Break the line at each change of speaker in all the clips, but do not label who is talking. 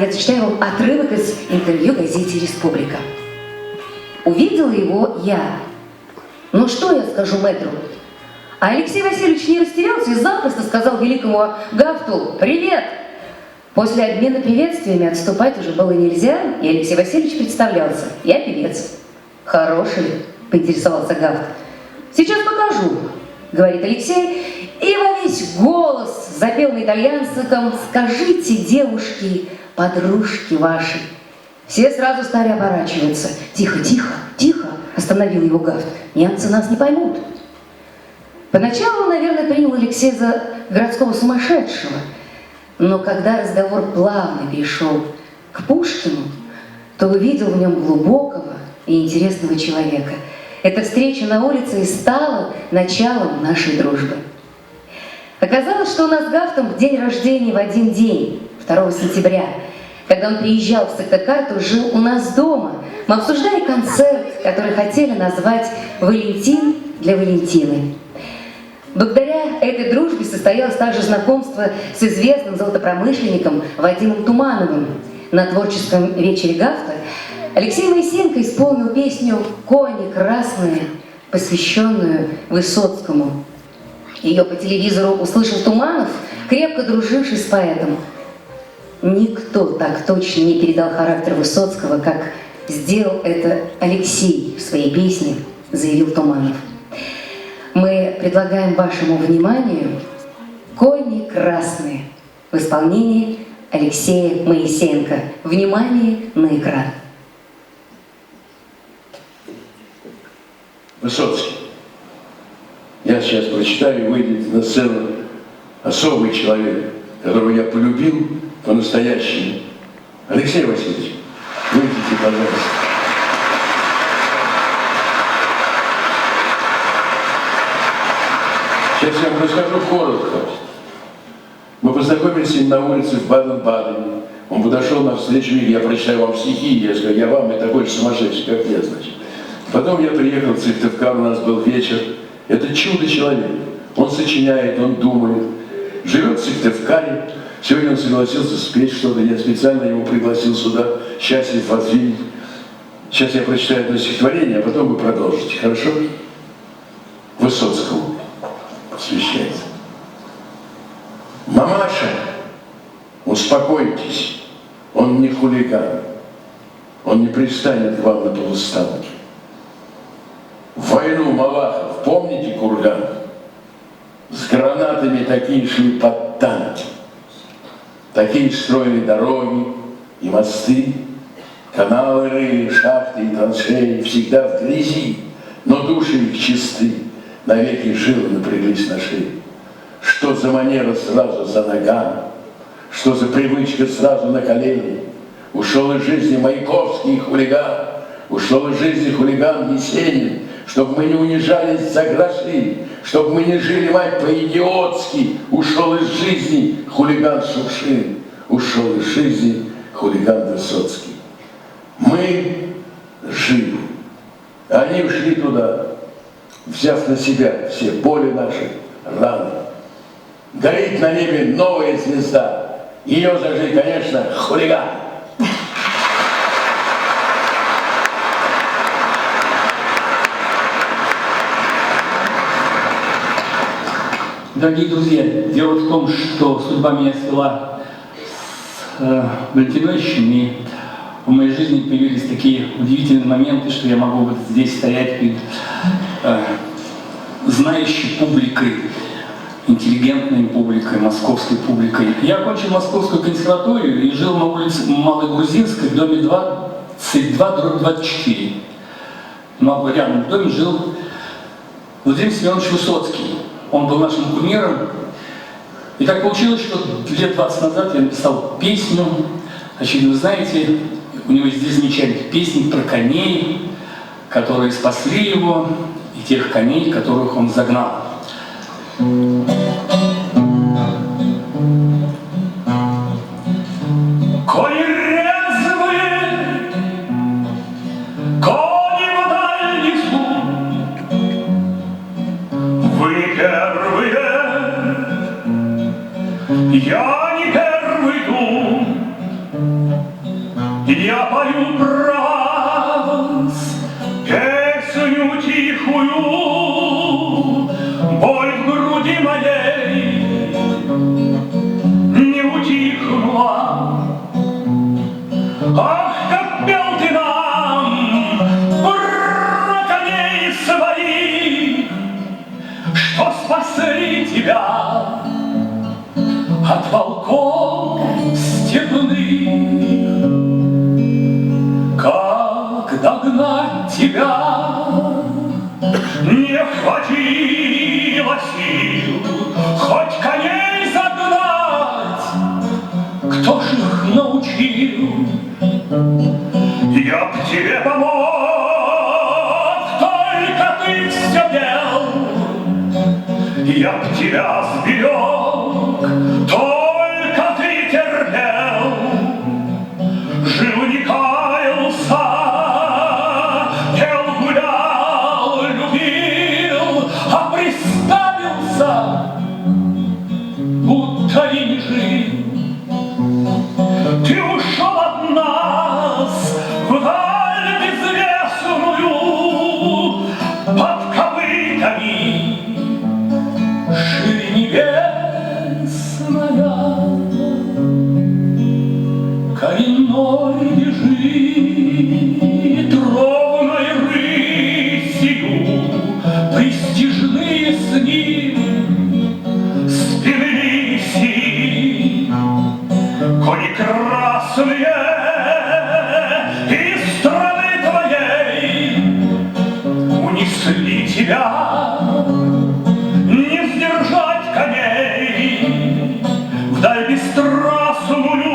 Я зачитаю вам отрывок из интервью газете «Республика». Увидела его я. Ну что я скажу мэтру? А Алексей Васильевич не растерялся и запросто сказал великому Гафту «Привет!». После обмена приветствиями отступать уже было нельзя, и Алексей Васильевич представлялся. Я певец. Хороший, поинтересовался Гафт. Сейчас покажу, говорит Алексей, и во весь голос запел на итальянском «Скажите, девушки, подружки ваши». Все сразу стали оборачиваться. «Тихо, тихо, тихо!» – остановил его Гафт. «Немцы нас не поймут». Поначалу, наверное, принял Алексей за городского сумасшедшего. Но когда разговор плавно перешел к Пушкину, то увидел в нем глубокого и интересного человека. Эта встреча на улице и стала началом нашей дружбы. Оказалось, что у нас с Гафтом день рождения в один день, 2 сентября. Когда он приезжал в ЦКК, то жил у нас дома. Мы обсуждали концерт, который хотели назвать «Валентин для Валентины». Благодаря этой дружбе состоялось также знакомство с известным золотопромышленником Вадимом Тумановым. На творческом вечере Гафта Алексей Моисеенко исполнил песню «Кони красные», посвященную Высоцкому. Ее по телевизору услышал Туманов, крепко друживший с поэтом. Никто так точно не передал характер Высоцкого, как сделал это Алексей в своей песне, заявил Туманов. Мы предлагаем вашему вниманию «Кони красные» в исполнении Алексея Моисеенко. Внимание на экран.
Высоцкий. Я сейчас прочитаю, и выйдет на сцену особый человек, которого я полюбил по-настоящему. Алексей Васильевич, выйдите, пожалуйста. Сейчас я вам расскажу коротко. Мы познакомились с ним на улице в Баден-Бадене. Он подошел навстречу мне, я прочитаю вам стихи, я сказал, я вам, и такой же сумасшедший, как я, значит. Потом я приехал в Сыктывкар, у нас был вечер. Это чудо-человек. Он сочиняет, он думает. Живет в Сыктывкаре. Сегодня он согласился спеть что-то. Я специально его пригласил сюда. Счастлив вас видеть. Сейчас я прочитаю одно стихотворение, а потом вы продолжите. Хорошо? Высоцкому посвящается. Мамаша, успокойтесь. Он не хулиган. Он не пристанет к вам на полустанке. В войну Малахов, помните курган? С гранатами такие шли под танки. Такие строили дороги и мосты, каналы рыли, шахты и траншеи, всегда в грязи, но души их чисты, навеки жилы напряглись на шее. Что за манера сразу за ногами, что за привычка сразу на колени. Ушел из жизни Маяковский хулиган, ушел из жизни хулиган Есенин, чтобы мы не унижались за гроши, чтобы мы не жили, мать, по-идиотски. Ушел из жизни хулиган Шукшин, ушел из жизни хулиган Высоцкий. Мы живы. Они ушли туда, взяв на себя все боли наши, раны. Горит на небе новая звезда. Ее зажили, конечно, хулиган.
Дорогие друзья, дело в том, что судьба меня свела с Валентиновичем, и в моей жизни появились такие удивительные моменты, что я могу вот здесь стоять перед знающей публикой, интеллигентной публикой, московской публикой. Я окончил Московскую консерваторию и жил на улице Малой Грузинской в доме 22/24. Но рядом в доме жил Владимир Семенович Высоцкий. Он был нашим кумиром. И так получилось, что лет 20 назад я написал песню. Очевидно, вы знаете, у него есть замечательные песни про коней, которые спасли его, и тех коней, которых он загнал. Кони резвые, кони в дальницу, вы первые, я не первый иду. Я пою Прованс, песню тихую, боль в груди моей не утихла. Ах, как пел ты нам про коней своих, что спасли тебя от волков степных. Как догнать тебя не хватило сил, хоть коней загнать, кто ж их научил? Я б тебе помог, только ты все пел. Я б тебя сберег, только ты терпел. Жил не каялся, пел, гулял, любил, а приставился, будто и не жил. Ты ушел от нас вдаль безвестную, под копытами шире небесная. Коренной бежит ровной рысью, престижные с ним спины лисьи. Кони красные из страны твоей унесли тебя, не сдержать коней вдаль бесстрастную,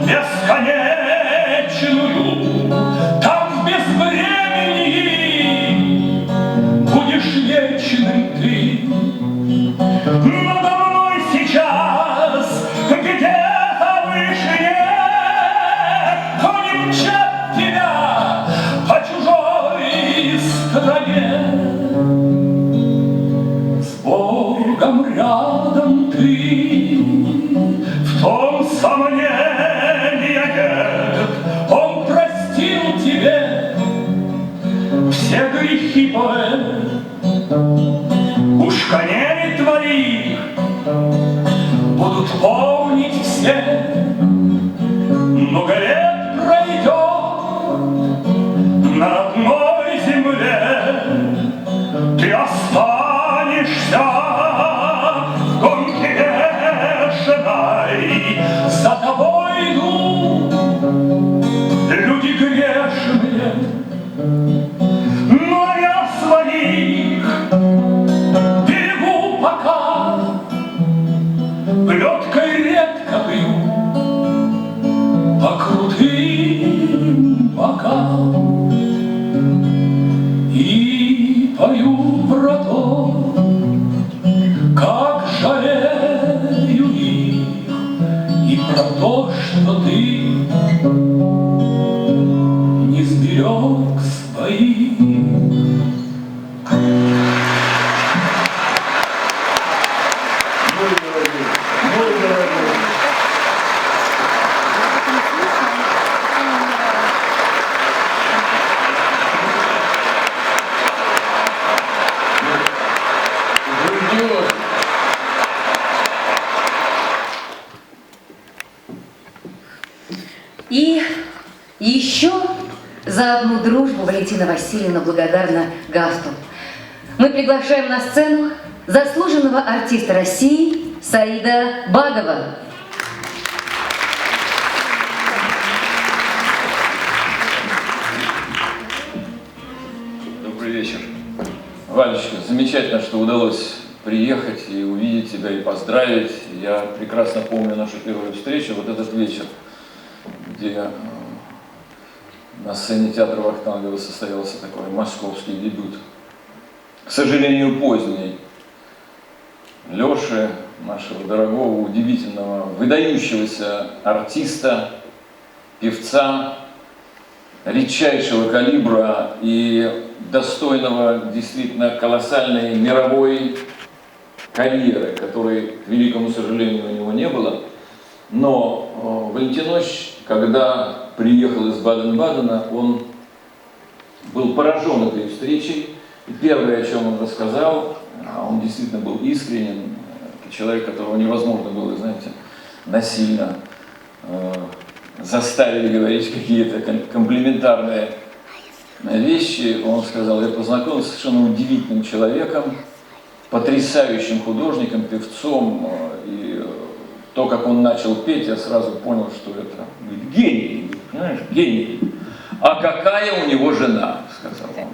бесконечную. Там в безвременье будешь вечным ты. Надо мной сейчас где-то выше кони мчат тебя по чужой стране. С Богом рядом ты, в том сомнения нет. Он простил тебе все грехи поэт. Уж коней твоих будут помнить все. Много лет пройдет на родной земле, ты останешься в гонке бешеной. За тобой идут люди грешные, но я своих берегу пока, плеткой редко бью по крутым бокам и пою про то, как жалею их, и про то, что ты не сберег своих.
И еще за одну дружбу Валентина Васильевна благодарна Гасту. Мы приглашаем на сцену заслуженного артиста России Саида Багова.
Добрый вечер. Валечка, замечательно, что удалось приехать и увидеть тебя, и поздравить. Я прекрасно помню нашу первую встречу, вот этот вечер, где на сцене театра Вахтангова состоялся такой московский дебют. К сожалению, поздний. Леши, нашего дорогого, удивительного, выдающегося артиста, певца, редчайшего калибра и достойного действительно колоссальной мировой карьеры, которой, к великому сожалению, у него не было. Но Валентинович, когда приехал из Баден-Бадена, он был поражен этой встречей. И первое, о чем он рассказал, он действительно был искренен, человек, которого невозможно было, знаете, насильно заставить говорить какие-то комплиментарные вещи. Он сказал: я познакомился с совершенно удивительным человеком, потрясающим художником, певцом, и то, как он начал петь, я сразу понял, что это гений, понимаешь, гений. А какая у него жена, сказал он.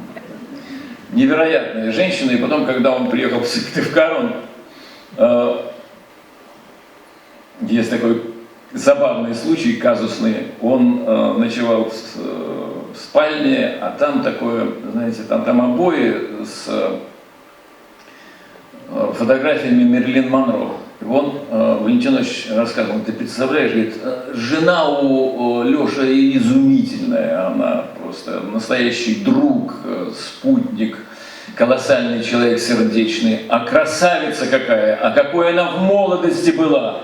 Невероятная женщина. И потом, когда он приехал в Сыктывкар, есть такой забавный случай, казусный. Он ночевал в спальне, а там такое, знаете, там обои с фотографиями Мерлин Монро. И он, Валентинович рассказывал: ты представляешь, говорит, жена у Леши изумительная, она просто настоящий друг, спутник, колоссальный человек, сердечный, а красавица какая, а какой она в молодости была.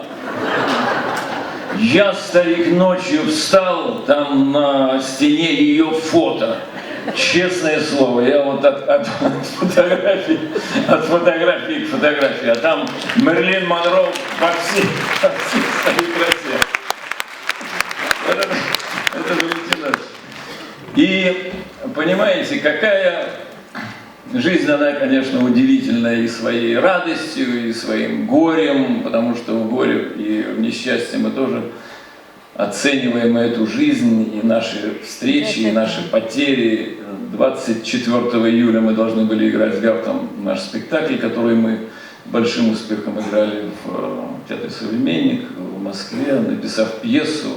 Я, старик, ночью встал, там на стене ее фото. Честное слово, я вот от фотографии к фотографии, а там Мерлин Монро во всей своей красе. Это Валентинович. И понимаете, какая жизнь, она, конечно, удивительная и своей радостью, и своим горем, потому что в горе и в несчастье мы тоже оцениваем эту жизнь, и наши встречи, и наши потери. 24 июля мы должны были играть с Гафтом наш спектакль, который мы большим успехом играли в Театре «Современник» в Москве, написав пьесу,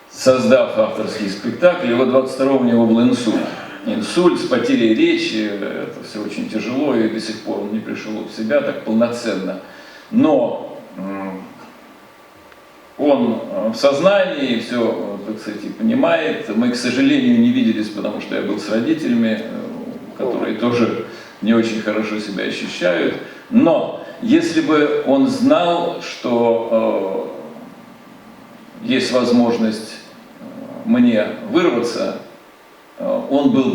создав авторский спектакль. И вот 22-го у него был инсульт. Инсульт с потерей речи, это все очень тяжело, и до сих пор он не пришел в себя так полноценно. Но он в сознании, все, так сказать, понимает. Мы, к сожалению, не виделись, потому что я был с родителями, которые тоже не очень хорошо себя ощущают. Но если бы он знал, что есть возможность мне вырваться, он был